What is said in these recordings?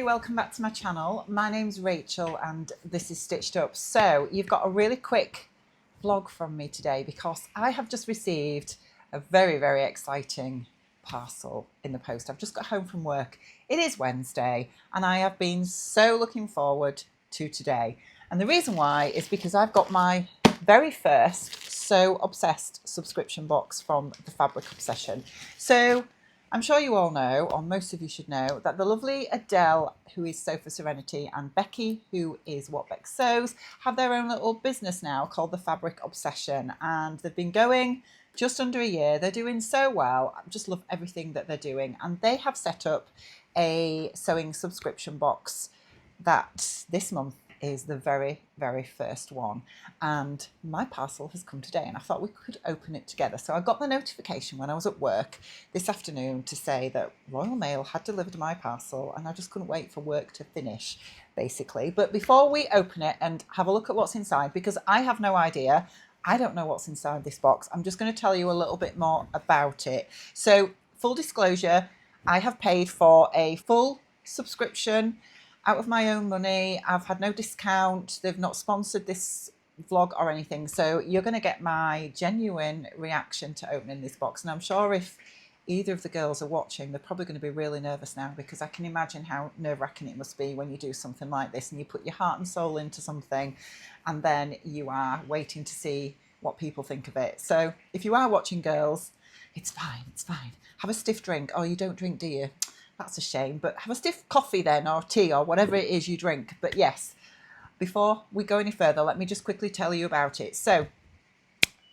welcome back to my channel. My name's Rachel and this is Stitched Up. So you've got a really quick vlog from me today because I have just received a very exciting parcel in the post. I've just got home from work. It is Wednesday and I have been so looking forward to today. And the reason why is because I've got my very first Sew Obsessed subscription box from the Fabric Obsession. So I'm sure you all know, or most of you should know, that the lovely Adele, who is Sew for Serenity, and Becky, who is What Beck Sews, have their own little business now called the Fabric Obsession. And they've been going just under a year. They're doing so well. I just love everything that they're doing. And they have set up a sewing subscription box that this month is the very first one, and my parcel has come today and I thought we could open it together. So I got the notification when I was at work this afternoon to say that Royal Mail had delivered my parcel and I just couldn't wait for work to finish, basically. But before we open it and have a look at what's inside, because I have no idea, I don't know what's inside this box, I'm just going to tell you a little bit more about it. So full disclosure, I have paid for a full subscription out of my own money. I've had no discount. They've not sponsored this vlog or anything. So you're going to get my genuine reaction to opening this box. And I'm sure if either of the girls are watching, they're probably going to be really nervous now, because I can imagine how nerve-wracking it must be when you do something like this and you put your heart and soul into something and then you are waiting to see what people think of it. So if you are watching, girls, it's fine. It's fine. Have a stiff drink. Oh, you don't drink, do you? That's a shame, but have a stiff coffee then, or tea, or whatever it is you drink. But yes, before we go any further, let me just quickly tell you about it. So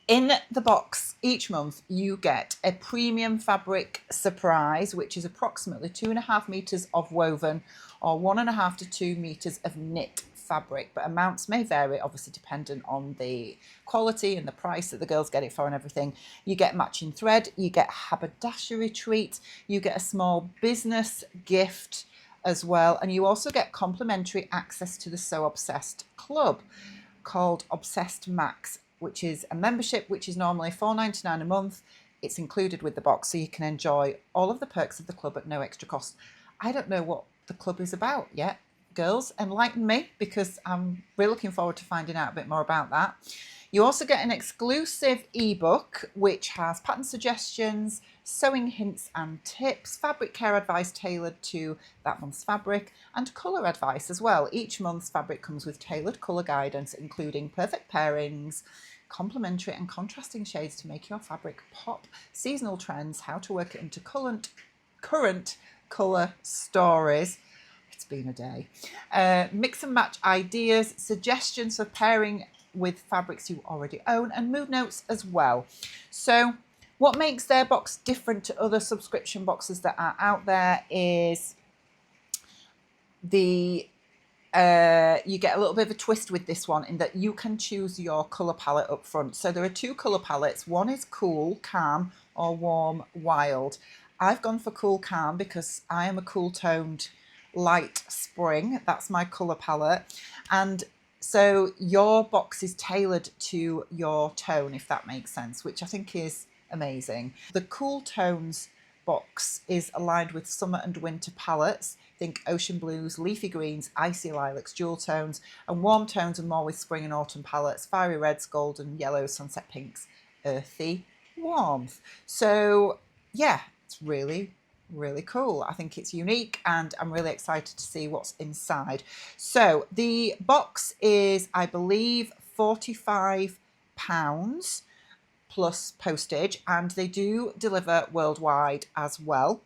in the box each month, you get a premium fabric surprise, which is approximately 2.5 meters of woven or 1.5 to 2 meters of knit fabric, but amounts may vary, obviously dependent on the quality and the price that the girls get it for and everything. You get matching thread, you get haberdashery treat, you get a small business gift as well, and you also get complimentary access to the Sew Obsessed Club called Obsessed Max, which is a membership which is normally $4.99 a month. It's included with the box, so you can enjoy all of the perks of the club at no extra cost. I don't know what the club is about yet. Girls, enlighten me, because I'm really looking forward to finding out a bit more about that. You also get an exclusive ebook which has pattern suggestions, sewing hints and tips, fabric care advice tailored to that month's fabric, and colour advice as well. Each month's fabric comes with tailored colour guidance, including perfect pairings, complementary and contrasting shades to make your fabric pop, seasonal trends, how to work it into current colour stories. It's been a day. Mix and match ideas, suggestions for pairing with fabrics you already own, and mood notes as well. So what makes their box different to other subscription boxes that are out there is the you get a little bit of a twist with this one in that you can choose your colour palette up front. So there are 2 colour palettes. One is cool, calm, or warm, wild. I've gone for cool, calm because I am a cool toned light spring. That's my colour palette. And so your box is tailored to your tone, if that makes sense, which I think is amazing. The cool tones box is aligned with summer and winter palettes. Think ocean blues, leafy greens, icy lilacs, jewel tones, and warm tones and more with spring and autumn palettes, fiery reds, golden, yellows, sunset pinks, earthy warmth. So yeah, it's really cool. I think it's unique and I'm really excited to see what's inside. So the box is, I believe, £45 plus postage, and they do deliver worldwide as well.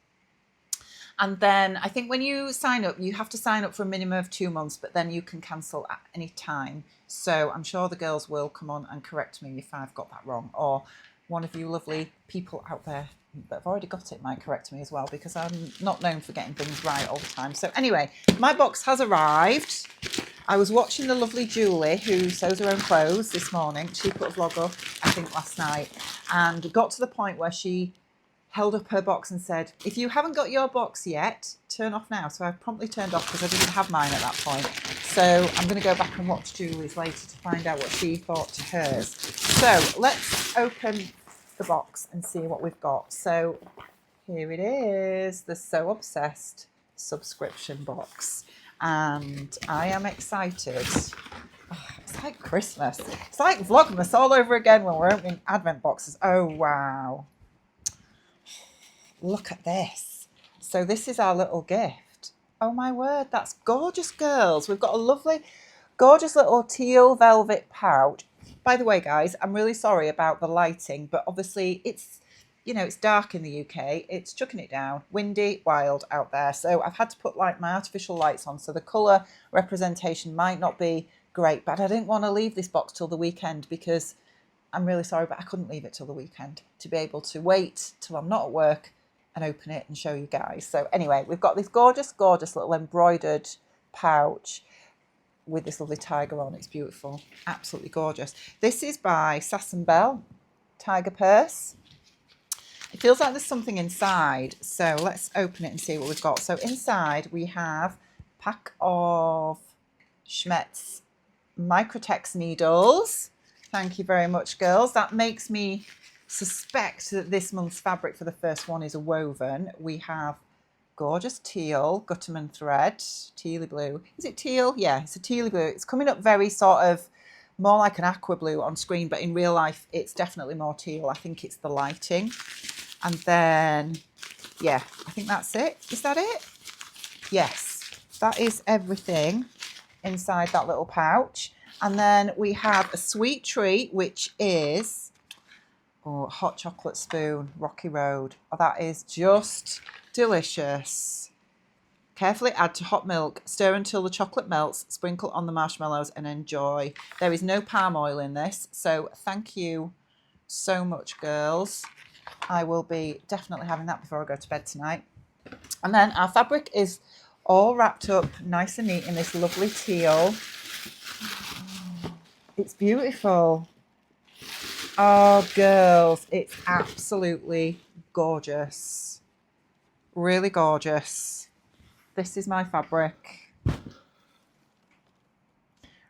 And then I think when you sign up, you have to sign up for a minimum of 2 months, but then you can cancel at any time. So I'm sure the girls will come on and correct me if I've got that wrong, or one of you lovely people out there that have already got it might correct me as well, because I'm not known for getting things right all the time. So anyway, my box has arrived. I was watching the lovely Julie, who sews her own clothes, this morning. She put a vlog up, I think last night, and got to the point where she held up her box and said, if you haven't got your box yet, turn off now. So I promptly turned off because I didn't have mine at that point. So I'm going to go back and watch Julie's later to find out what she thought to hers. So let's open the box and see what we've got. So here it is, the Sew Obsessed subscription box. And I am excited. Oh, it's like Christmas. It's like Vlogmas all over again when we're opening advent boxes. Oh, wow. Look at this. So this is our little gift. Oh, my word. That's gorgeous, girls. We've got a lovely, gorgeous little teal velvet pouch. By the way, guys, I'm really sorry about the lighting, but obviously it's, you know, it's dark in the UK. It's chucking it down, windy, wild out there. So I've had to put like my artificial lights on. So the colour representation might not be great, but I didn't want to leave this box till the weekend because I'm really sorry, but I couldn't leave it till the weekend to be able to wait till I'm not at work and open it and show you guys. So anyway, we've got this gorgeous, gorgeous little embroidered pouch with this lovely tiger on. It's beautiful. Absolutely gorgeous. This is by Sass & Bell Tiger Purse. It feels like there's something inside, so let's open it and see what we've got. So inside we have a pack of Schmetz Microtex needles. Thank you very much, girls. That makes me suspect that this month's fabric for the first one is a woven. We have gorgeous teal Gutterman thread, tealy blue. Is it teal? Yeah, it's a tealy blue. It's coming up very sort of more like an aqua blue on screen, but in real life it's definitely more teal. I think it's the lighting. And then, yeah, I think that's it. Is that it? Yes, that is everything inside that little pouch. And then we have a sweet treat, which is hot chocolate spoon, Rocky Road. Oh, that is just delicious. Carefully add to hot milk, stir until the chocolate melts, sprinkle on the marshmallows and enjoy. There is no palm oil in this, so thank you so much, girls. I will be definitely having that before I go to bed tonight. And then our fabric is all wrapped up nice and neat in this lovely teal. It's beautiful. Oh, girls, it's absolutely gorgeous. Really gorgeous. This is my fabric.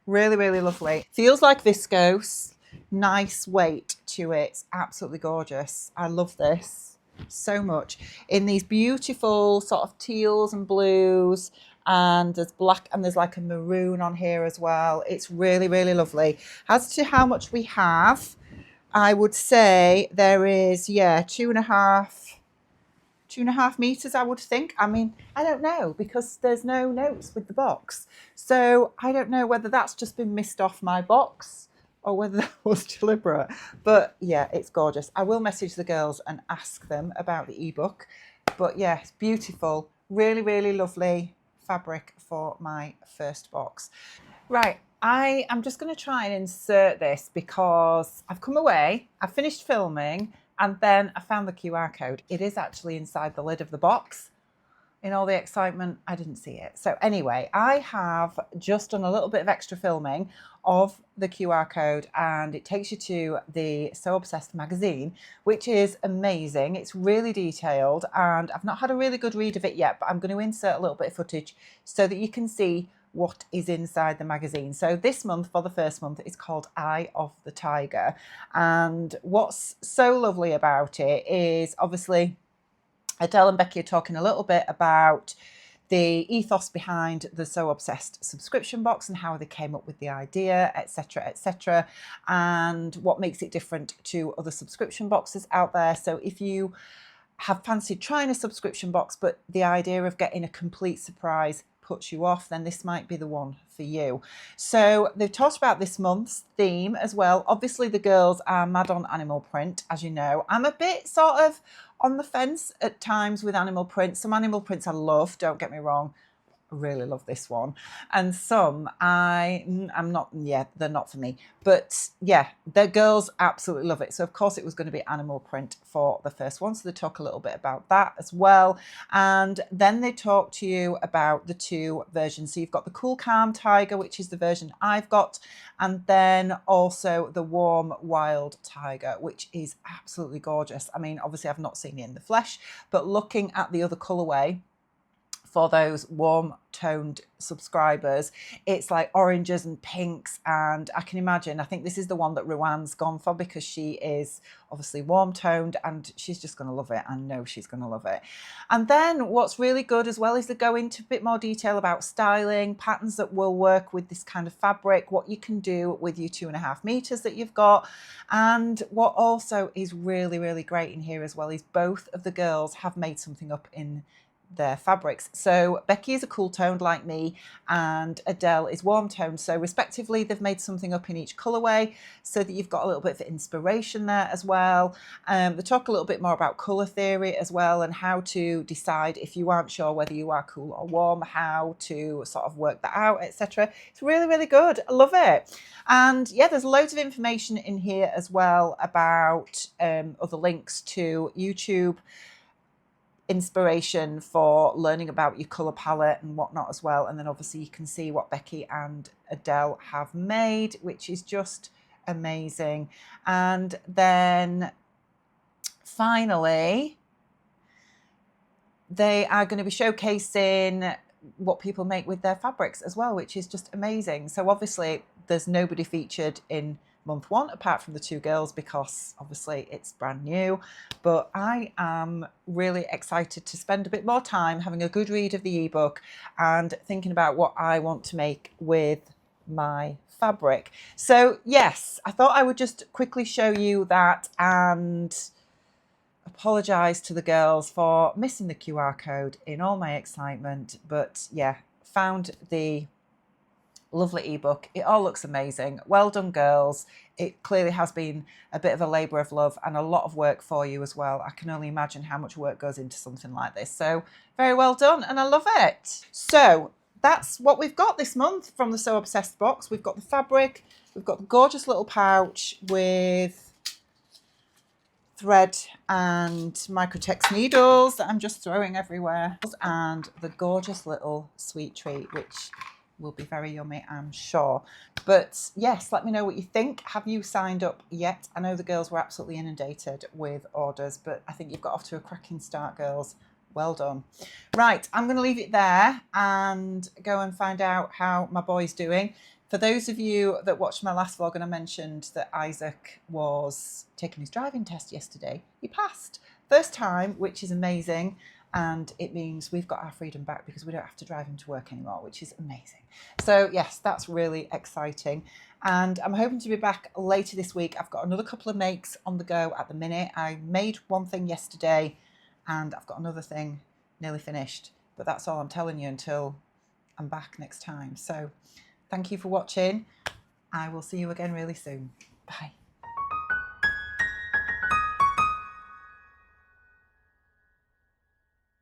Really, really lovely. Feels like viscose. Nice weight to it. It's absolutely gorgeous. I love this so much. In these beautiful sort of teals and blues, and there's black and there's like a maroon on here as well. It's really, really lovely. As to how much we have, I would say there is, yeah, 2.5 meters, I would think. I mean, I don't know because there's no notes with the box. So I don't know whether that's just been missed off my box or whether that was deliberate. But yeah, it's gorgeous. I will message the girls and ask them about the ebook. But yeah, it's beautiful. Really, really lovely fabric for my first box. Right, I am just going to try and insert this because I've come away, I've finished filming, and then I found the QR code. It is actually inside the lid of the box. In all the excitement, I didn't see it. So anyway, I have just done a little bit of extra filming of the QR code, and it takes you to the Sew Obsessed magazine, which is amazing. It's really detailed, and I've not had a really good read of it yet, but I'm going to insert a little bit of footage so that you can see what is inside the magazine. So this month, for the first month, it's called Eye of the Tiger. And what's so lovely about it is obviously Adele and Becky are talking a little bit about the ethos behind the Sew Obsessed subscription box and how they came up with the idea, etc., and what makes it different to other subscription boxes out there. So if you have fancied trying a subscription box, but the idea of getting a complete surprise puts you off, then this might be the one for you. So they've talked about this month's theme as well. Obviously the girls are mad on animal print, as you know. I'm a bit sort of on the fence at times with animal print. Some animal prints I love, don't get me wrong. I really love this one. And some I'm not, yeah, they're not for me. But yeah, the girls absolutely love it. So of course it was going to be animal print for the first one. So they talk a little bit about that as well. And then they talk to you about the two versions. So you've got the Cool Calm Tiger, which is the version I've got. And then also the Warm Wild Tiger, which is absolutely gorgeous. I mean, obviously I've not seen it in the flesh, but looking at the other colourway for those warm toned subscribers. It's like oranges and pinks, and I can imagine, I think this is the one that Ruan's gone for because she is obviously warm toned and she's just going to love it. I know she's going to love it. And then what's really good as well is they go into a bit more detail about styling, patterns that will work with this kind of fabric, what you can do with your 2.5 meters that you've got. And what also is really, really great in here as well is both of the girls have made something up in their fabrics. So Becky is a cool toned like me and Adele is warm toned, so respectively they've made something up in each colorway so that you've got a little bit of inspiration there as well. They talk a little bit more about color theory as well and how to decide if you aren't sure whether you are cool or warm, how to sort of work that out, etc. It's really, really good. I love it. And yeah, there's loads of information in here as well about other links to YouTube inspiration for learning about your colour palette and whatnot as well. And then obviously you can see what Becky and Adele have made, which is just amazing. And then finally, they are going to be showcasing what people make with their fabrics as well, which is just amazing. So obviously there's nobody featured in month one apart from the two girls because obviously it's brand new, but I am really excited to spend a bit more time having a good read of the ebook and thinking about what I want to make with my fabric. So yes, I thought I would just quickly show you that and apologize to the girls for missing the QR code in all my excitement, but yeah, found the lovely ebook. It all looks amazing. Well done, girls. It clearly has been a bit of a labour of love and a lot of work for you as well. I can only imagine how much work goes into something like this. So very well done and I love it. So that's what we've got this month from the Sew Obsessed box. We've got the fabric, we've got the gorgeous little pouch with thread and microtex needles that I'm just throwing everywhere, and the gorgeous little sweet treat, which will be very yummy, I'm sure. But yes, let me know what you think. Have you signed up yet? I know the girls were absolutely inundated with orders, but I think you've got off to a cracking start, girls. Well done. Right, I'm going to leave it there and go and find out how my boy's doing. For those of you that watched my last vlog and I mentioned that Isaac was taking his driving test yesterday, he passed. First time, which is amazing. And it means we've got our freedom back because we don't have to drive him to work anymore, which is amazing. So yes, that's really exciting. And I'm hoping to be back later this week. I've got another couple of makes on the go at the minute. I made one thing yesterday and I've got another thing nearly finished. But that's all I'm telling you until I'm back next time. So thank you for watching. I will see you again really soon. Bye.